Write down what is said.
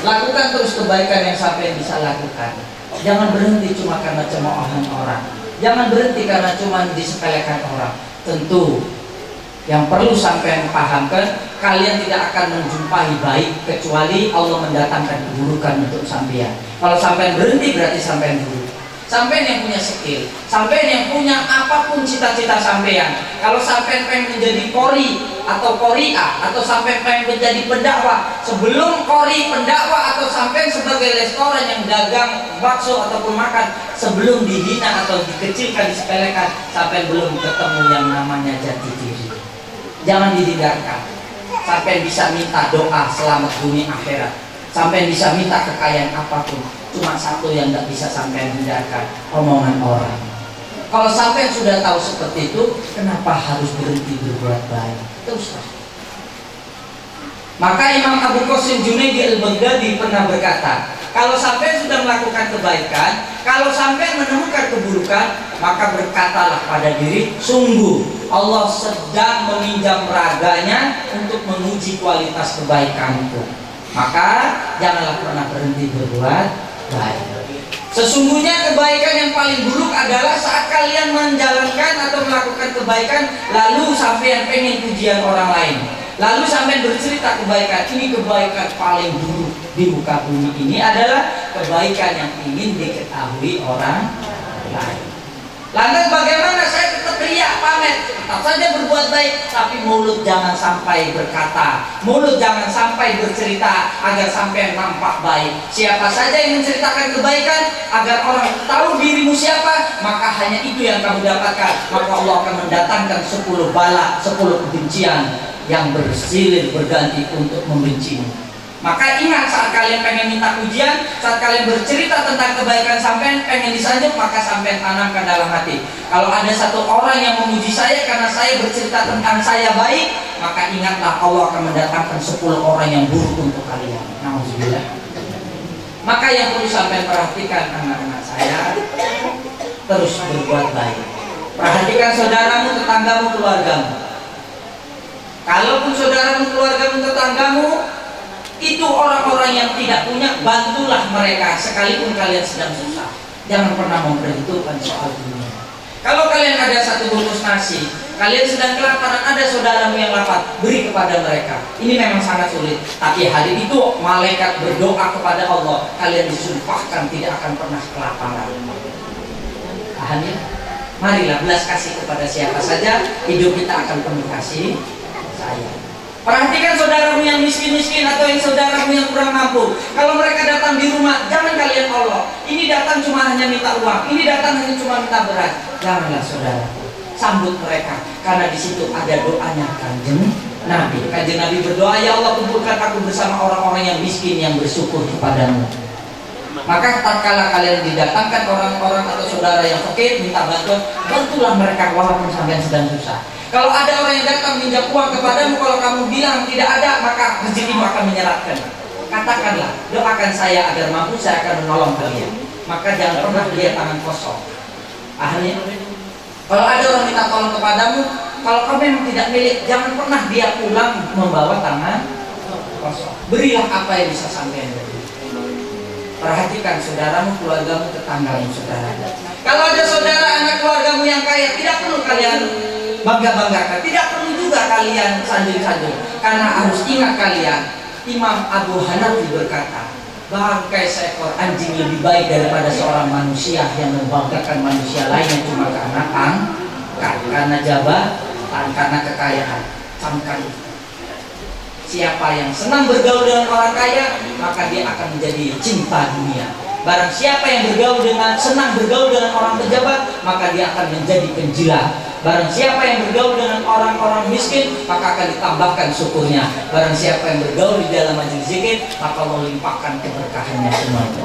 Lakukan terus kebaikan yang sampai bisa lakukan. Jangan berhenti cuma karena cemoohan orang. Jangan berhenti karena cuma disepelekan orang. Tentu yang perlu sampai pahamkan, kalian tidak akan menjumpai baik kecuali Allah mendatangkan keburukan untuk sampean. Kalau sampean berhenti berarti sampean buruk. Sampean yang punya skill, sampean yang punya apapun cita-cita sampean. Kalau sampean pengen menjadi kori atau koria, atau sampean pengen menjadi pendakwah, sebelum kori pendakwah atau sampean sebagai restoran yang dagang bakso ataupun makan, sebelum dihina atau dikecilkan, disepelekan, sampean belum ketemu yang namanya jati diri. Jangan dihindarkan. Sampean bisa minta doa selamat dunia akhirat, sampean bisa minta kekayaan apapun. Cuma satu yang tidak bisa sampai hindarkan, omongan orang. Kalau sampai sudah tahu seperti itu, kenapa harus berhenti berbuat baik? Teruslah. Maka Imam Abu Qasim Junaidi al-Baghdadi pernah berkata, kalau sampai sudah melakukan kebaikan, kalau sampai menemukan keburukan, maka berkatalah pada diri, sungguh Allah sedang meminjam raganya untuk menguji kualitas kebaikanku. Maka janganlah pernah berhenti berbuat baik. Sesungguhnya kebaikan yang paling buruk adalah saat kalian menjalankan atau melakukan kebaikan lalu sampai pengen pujian orang lain, lalu sampai bercerita kebaikan. Ini kebaikan paling buruk di muka bumi ini adalah kebaikan yang ingin diketahui orang lain. Lantas bagaimana saya tetap riak pamer, tetap saja berbuat baik, tapi mulut jangan sampai berkata, mulut jangan sampai bercerita agar sampai nampak baik. Siapa saja yang menceritakan kebaikan agar orang tahu dirimu siapa, maka hanya itu yang kamu dapatkan. Maka Allah akan mendatangkan 10 bala, 10 kebencian yang bersilir berganti untuk membencimu. Maka ingat, saat kalian pengen minta pujian, saat kalian bercerita tentang kebaikan sampean, pengen disanjung, maka sampean tanamkan dalam hati. Kalau ada satu orang yang memuji saya karena saya bercerita tentang saya baik, maka ingatlah Allah akan mendatangkan 10 orang yang buruk untuk kalian. Nauzubillah. Maka yang perlu sampean perhatikan anak-anak saya, terus berbuat baik. Perhatikan saudaramu, tetanggamu, keluargamu. Kalaupun saudaramu, keluargamu, tetanggamu itu orang-orang yang tidak punya, bantulah mereka sekalipun kalian sedang susah. Jangan pernah memperhitungkan soal dunia. Kalau kalian ada satu bungkus nasi, kalian sedang kelaparan, ada saudaramu yang lapar, beri kepada mereka. Ini memang sangat sulit, tapi hari itu malaikat berdoa kepada Allah, kalian disumpahkan tidak akan pernah kelaparan. Paham ya? Marilah belas kasih kepada siapa saja, hidup kita akan penuh kasih sayang. Perhatikan saudaramu yang miskin-miskin atau yang saudaramu yang kurang mampu. Kalau mereka datang di rumah, jangan kalian olok. Ini datang cuma hanya minta uang, ini datang hanya cuma minta beras. Janganlah saudara, sambut mereka, karena di situ ada doanya Kanjeng Nabi. Kanjeng Nabi berdoa, ya Allah kumpulkan aku bersama orang-orang yang miskin yang bersyukur kepadamu. Maka tatkala kalian didatangkan orang-orang atau saudara yang fakir minta bantuan, bantulah mereka walaupun sampai sedang susah. Kalau ada orang yang datang minjam uang kepadamu, kalau kamu bilang tidak ada, maka rezekimu akan menyeratkan. Katakanlah, doakan saya agar mampu, saya akan menolong kalian. Maka jangan pernah lihat tangan kosong. Paham ya? Kalau ada orang minta tolong kepadamu, kalau kamu memang tidak milik, jangan pernah dia pulang membawa tangan kosong. Berilah apa yang bisa sampai beri. Perhatikan saudaramu, keluargamu, tetanggamu, saudara. Kalau ada saudara anak keluargamu yang kaya, tidak perlu kalian bangga-banggakan, tidak perlu juga kalian sanjung-sanjung, karena harus ingat kalian, Imam Abu Hanafi berkata, bangkai seekor anjing lebih baik daripada seorang manusia yang membanggakan manusia lainnya cuma karena pangkat, karena jabatan, karena kekayaan. Camkan itu. Siapa yang senang bergaul dengan orang kaya, maka dia akan menjadi cinta dunia. Barang siapa yang senang bergaul dengan orang pejabat, maka dia akan menjadi penjilat. Barang siapa yang bergaul dengan orang-orang miskin, maka akan ditambahkan syukurnya. Barang siapa yang bergaul di dalam majelis zikir, maka Allah limpahkan keberkahannya semuanya.